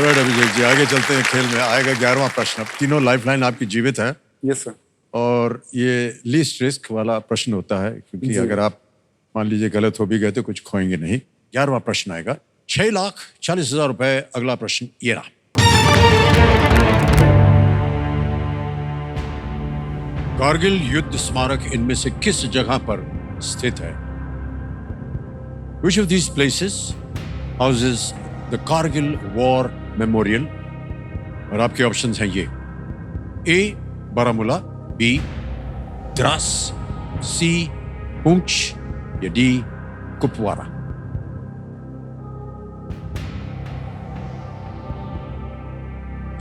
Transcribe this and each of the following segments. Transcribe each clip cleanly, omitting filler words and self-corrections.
Alright Abhishek ji, आगे चलते हैं। खेल में आएगा 11वां प्रश्न। तीनों लाइफलाइन आपकी जीवित है। Yes sir. और ये लीस्ट रिस्क वाला प्रश्न होता है, क्योंकि अगर आप मान लीजिए गलत हो भी गए तो कुछ खोएंगे नहीं। 11वां प्रश्न आएगा 6,40,000 रुपए। अगला प्रश्न ये रहा। कारगिल युद्ध स्मारक इनमें से किस जगह पर स्थित है? Which of these places houses the Kargil War Memorial? और आपके ऑप्शंस हैं ये: ए बारामूला, बी द्रास, सी पुंछ या डी कुपवारा।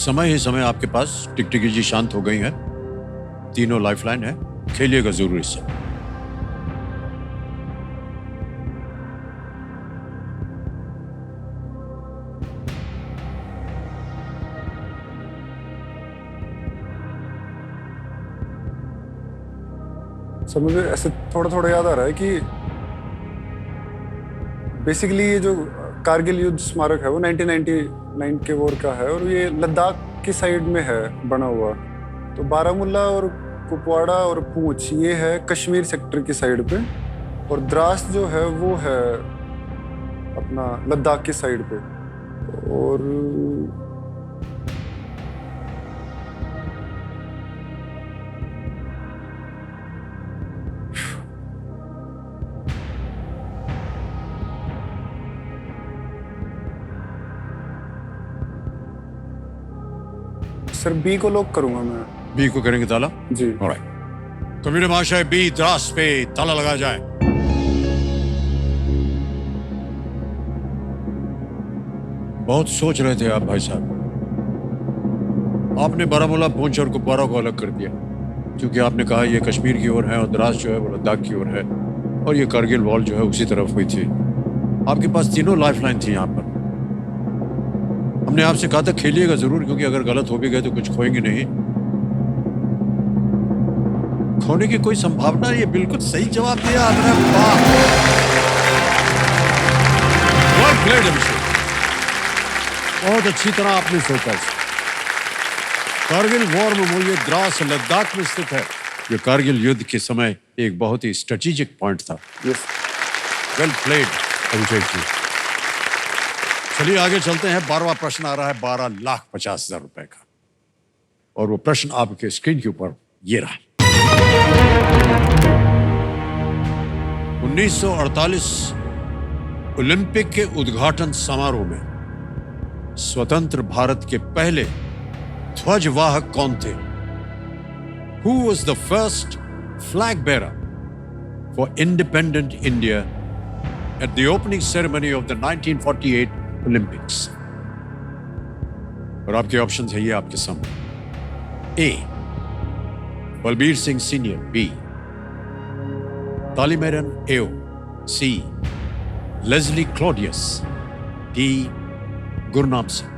समय ही समय आपके पास। टिकटिकी जी शांत हो गई है। तीनों लाइफलाइन है, खेलिएगा जरूर इससे। सर मुझे ऐसे थोड़ा थोड़ा याद आ रहा है कि बेसिकली ये जो कारगिल युद्ध स्मारक है वो 1999 के वॉर का है और ये लद्दाख की साइड में है बना हुआ। तो बारामूला और कुपवाड़ा और पूंछ ये है कश्मीर सेक्टर की साइड पे, और द्रास जो है वो है अपना लद्दाख की साइड पे। और सर बी को लॉक करूंगा मैं। बी को करेंगे ताला? जी। ऑलराइट। कंप्यूटर महाशय, बी द्रास पे ताला लगा जाए। बहुत सोच रहे थे आप भाई साहब। आपने बारामूला, पूंछ और कुपवारा को अलग कर दिया, क्योंकि आपने कहा ये कश्मीर की ओर है और द्रास जो है वो लद्दाख की ओर है, और ये कारगिल वॉर जो है उसी तरफ हुई थी। आपके पास तीनों लाइफलाइन थी यहाँ पर। हमने आपसे कहा था खेलिएगा जरूर, क्योंकि अगर गलत हो भी गए तो कुछ खोएंगे नहीं। खोने की कोई संभावना? ये बिल्कुल सही जवाब दिया आपने। वेल प्लेड अभिषेक, बहुत अच्छी तरह आपने सोचा। कारगिल वॉर मेमोरियल द्रास लद्दाख में स्थित है, जो कारगिल युद्ध के समय एक बहुत ही स्ट्रेटेजिक पॉइंट था। Yes. Well played Abhishek ji. चलिए आगे चलते हैं। 12वां प्रश्न आ रहा है 12,50,000 रुपए का, और वो प्रश्न आपके स्क्रीन के ऊपर ये रहा। 1948 ओलंपिक के उद्घाटन समारोह में स्वतंत्र भारत के पहले ध्वजवाहक कौन थे? Who was the first flag bearer for independent India at the opening ceremony of the 1948 Olympics? और आपके ऑप्शंस है ये आपके सामने। A Balbir Singh senior, B Talimeren Ao, C Leslie Claudius, D Gurnam Singh.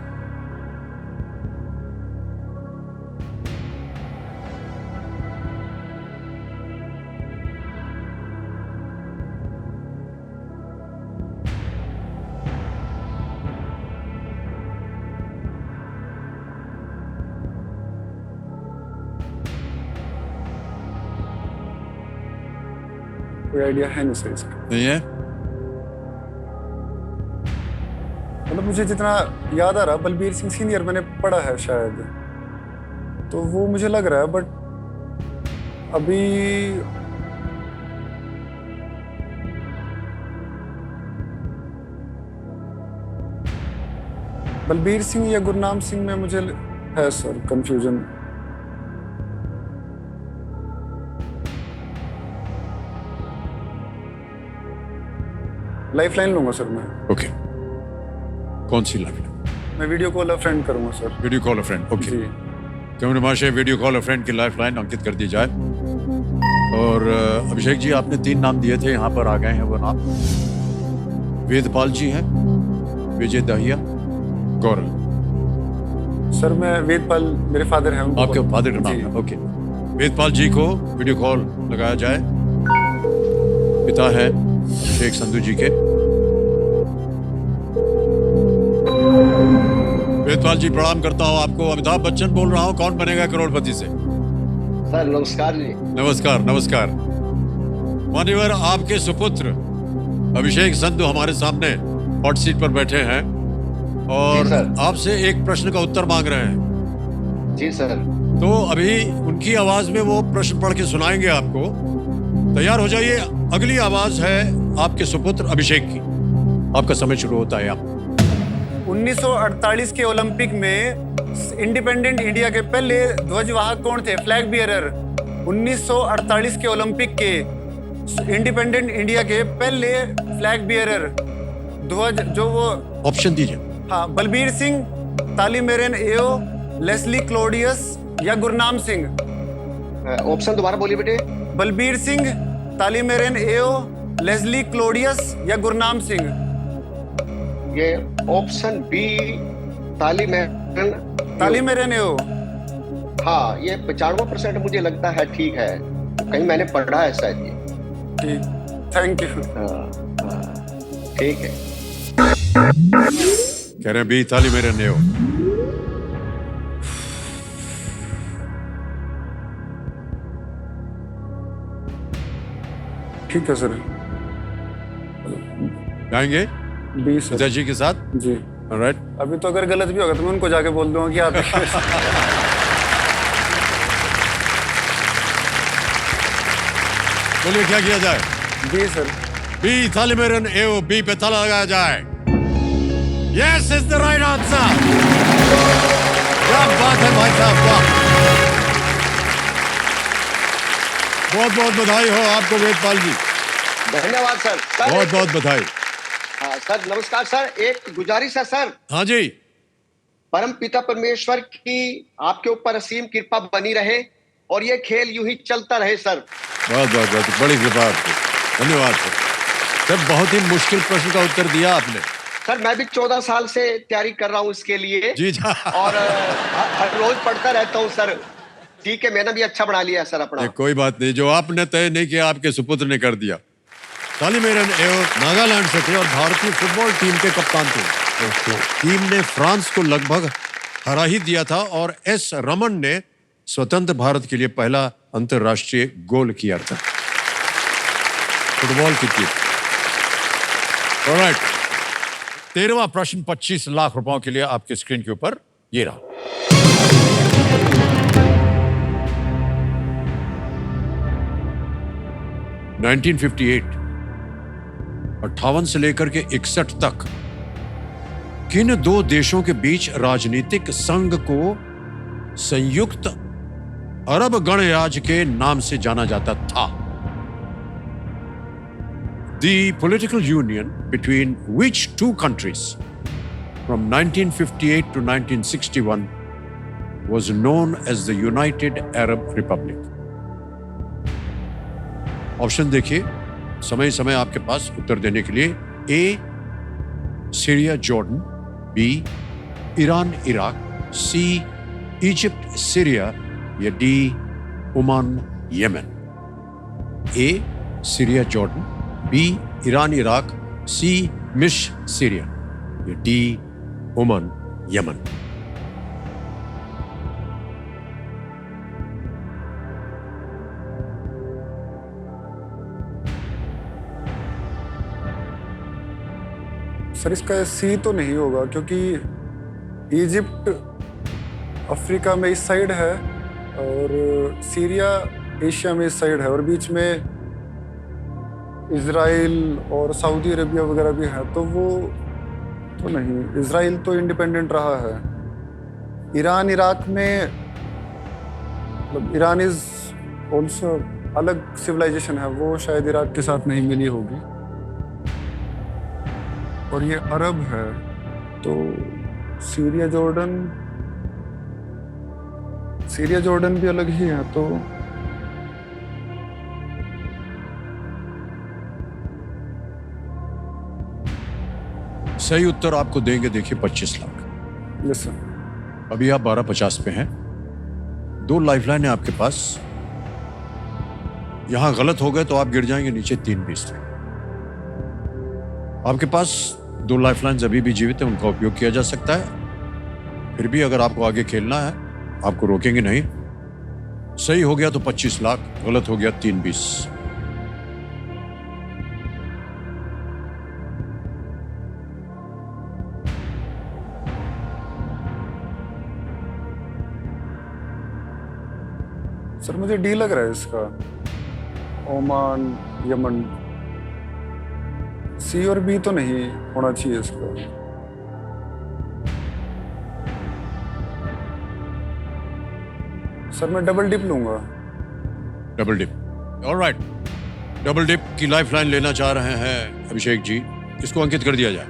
कोई आइडिया है नहीं सर इसका। नहीं है? मतलब मुझे जितना याद आ रहा, बलबीर सिंह सीनियर मैंने पढ़ा है शायद, तो वो मुझे लग रहा है, बट अभी बलबीर सिंह या गुरनाम सिंह में मुझे है सर कंफ्यूजन। लाइफलाइन लूंगा सर मैं। ओके, कौन सी लाइफलाइन? मैं वीडियो कॉल अ फ्रेंड करूंगा sir. Video call a friend. Okay, जी। कैमरे महाशय, वीडियो कॉल अ फ्रेंड की लाइफलाइन अंकित कर दी जाए। और अभिषेक जी, आपने 3 नाम दिए थे, यहाँ पर आ गए हैं वो नाम। वेदपाल जी हैं, विजय दहिया, गौरव। सर मैं वेदपाल, मेरे फादर हैं। आपके फादर का नाम है? ओके, वेदपाल जी को वीडियो कॉल लगाया जाए। पिता है शेख संधू जी के। वेदपाल जी प्रणाम करता हूँ आपको। अमिताभ बच्चन बोल रहा हूँ, कौन बनेगा करोड़पति से। सर नमस्कार जी। नमस्कार नमस्कार। मान्यवर, आपके सुपुत्र अभिषेक संधू हमारे सामने हॉट सीट पर बैठे हैं और जी सर। आपसे एक प्रश्न का उत्तर मांग रहे हैं। जी सर। तो अभी उनकी आवाज में वो प्रश्न पढ़ के सुनाएंगे आपको। तैयार हो जाइए। अगली आवाज है आपके सुपुत्र अभिषेक की। आपका समय शुरू होता है। आप 1948 के ओलंपिक में इंडिपेंडेंट इंडिया के पहले ध्वजवाहक कौन थे? Flag bearer. 1948 के ओलंपिक के इंडिपेंडेंट इंडिया के पहले फ्लैग बियरर ध्वज जो वो ऑप्शन दीजिए। हाँ, बलबीर सिंह, तालीमेरन एओ, लेस्ली क्लोडियस या गुरनाम सिंह। ऑप्शन दोबारा बोलिए बेटे। बलबीर सिंह, तालीमेरन एओ, लेस्ली क्लोडियस या गुरनाम सिंह। ये ऑप्शन बी तालीमेरन एओ। हाँ, ये 95% मुझे लगता है ठीक है। कहीं मैंने पढ़ा है शायद ये। ठीक, थैंक यू। ठीक है। कह रहे हैं बी तालीमेरन एओ। ठीक है सर। जाएंगे 20 पिताजी के साथ। जी ऑलराइट। अभी तो अगर गलत भी होगा तो मैं उनको जाके बोल दूंगा कि आप बोलिए क्या किया जाए। जी सर। बी तालीमेरन एओ, बी पे ताला लगाया जाए। Yes is the right answer. क्या बात है भाई साहब, वाह। बहुत बहुत बधाई हो आपको वेदपाल जी। धन्यवाद सर। बहुत बहुत बधाई। हाँ सर, नमस्कार सर। एक गुजारिश है सर। हाँ जी। परम पिता परमेश्वर की आपके ऊपर असीम कृपा बनी रहे और ये खेल यूं ही चलता रहे सर। बहुत बहुत बहुत बड़ी कृपा आपकी। धन्यवाद सर। सर बहुत ही मुश्किल प्रश्न का उत्तर दिया आपने। सर मैं भी 14 साल से तैयारी कर रहा हूँ इसके लिए। जी जी। और हर रोज पढ़ता रहता हूँ सर। ठीक है, मैंने भी अच्छा बना लिया सर अपना। कोई बात नहीं, जो आपने तय नहीं किया आपके सुपुत्र ने कर दिया। तालीमेरन एओ नागालैंड से थे और भारतीय फुटबॉल टीम के कप्तान थे। टीम ने फ्रांस को लगभग हरा ही दिया था और एस रमन ने स्वतंत्र भारत के लिए पहला अंतरराष्ट्रीय गोल किया था फुटबॉल की टीम। ऑलराइट, 13वां प्रश्न 25 लाख रुपयों के लिए आपके स्क्रीन के ऊपर ये रहा। अट्ठावन से लेकर के 61 तक किन दो देशों के बीच राजनीतिक संघ को संयुक्त अरब गणराज्य के नाम से जाना जाता था? The political union between which two countries from 1958 to 1961 was known as the United Arab Republic? Option देखिए, समय समय आपके पास उत्तर देने के लिए। A Syria Jordan, B Iran Iraq, C Egypt Syria या D Oman Yemen. A Syria Jordan, B Iran Iraq, C मिस्र सीरिया या डी ओमान यमन। सर इसका सी तो नहीं होगा क्योंकि इजिप्ट अफ्रीका में इस साइड है और सीरिया एशिया में इस साइड है और बीच में इजराइल और सऊदी अरेबिया वगैरह भी है, तो वो तो नहीं। इजराइल तो इंडिपेंडेंट रहा है। ईरान इराक में मतलब ईरान इज ऑल्सो अलग सिविलाइजेशन है, वो शायद इराक के साथ नहीं मिली होगी। और ये अरब है तो सीरिया जॉर्डन भी अलग ही है। तो सही उत्तर आपको देंगे, देखिए 25 लाख। Yes sir. अभी आप 1250 पे हैं। 2 लाइफलाइन है आपके पास। यहां गलत हो गए तो आप गिर जाएंगे नीचे 320 पे। आपके पास 2 लाइफलाइंस अभी भी जीवित है, उनका उपयोग किया जा सकता है। फिर भी अगर आपको आगे खेलना है, आपको रोकेंगे नहीं। सही हो गया तो 25 लाख, गलत हो गया 3-20। सर मुझे डी लग रहा है इसका, ओमान यमन। सी और बी तो नहीं होना चाहिए इसका। सर मैं डबल डिप लूंगा। Double dip, alright. Double dip की लाइफलाइन लेना चाह रहे हैं अभिषेक जी, इसको अंकित कर दिया जाए।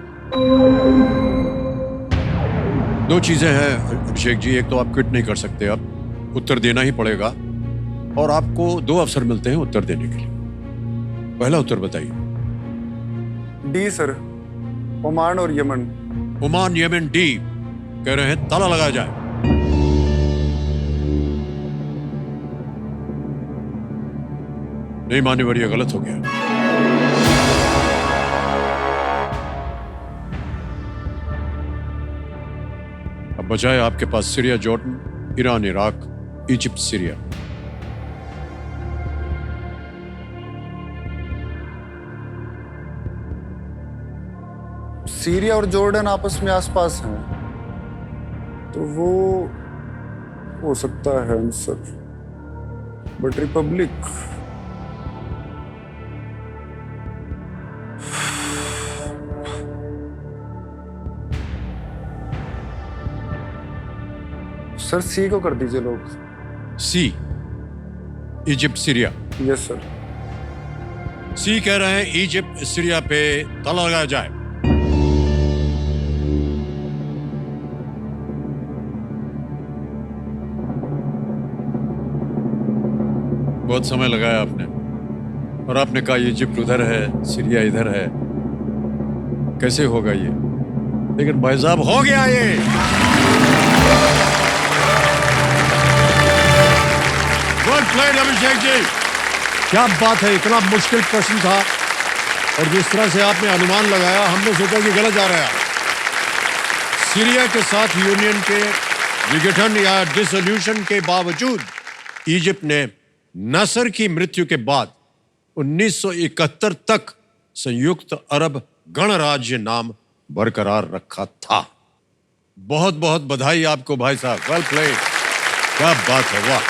दो चीजें हैं अभिषेक जी, एक तो आप क्विट नहीं कर सकते, अब उत्तर देना ही पड़ेगा और आपको 2 अवसर मिलते हैं उत्तर देने के लिए। पहला उत्तर बताइए। डी सर, ओमान और यमन। ओमान यमन डी कह रहे हैं, ताला लगाया जाए। नहीं मान्यवर, यह गलत हो गया। अब बचाए आपके पास Syria, Jordan, Iran, Iraq, Egypt, Syria. Syria और जॉर्डन आपस में आसपास हैं, तो वो हो सकता है answer. But republic, sir C को कर दीजिए लोग। C, Egypt, Syria. Yes sir. C कह रहे हैं इजिप्ट सीरिया पे ताला लगाया जाए। बहुत समय लगाया आपने, और आपने कहा इजिप्ट उधर है, सीरिया इधर है, कैसे होगा ये? लेकिन भाई साहब हो गया ये। गुड प्लेड अभिषेक जी, क्या बात है, इतना मुश्किल प्रश्न था और जिस तरह से आपने अनुमान लगाया, हमने सोचा कि गलत जा रहा है। सीरिया के साथ यूनियन के विघटन या डिसोल्यूशन के बावजूद इजिप्ट ने नसर की मृत्यु के बाद 1971 तक संयुक्त अरब गणराज्य नाम बरकरार रखा था। बहुत बहुत बधाई आपको भाई साहब, वेल प्लेड, क्या बात है, वाह।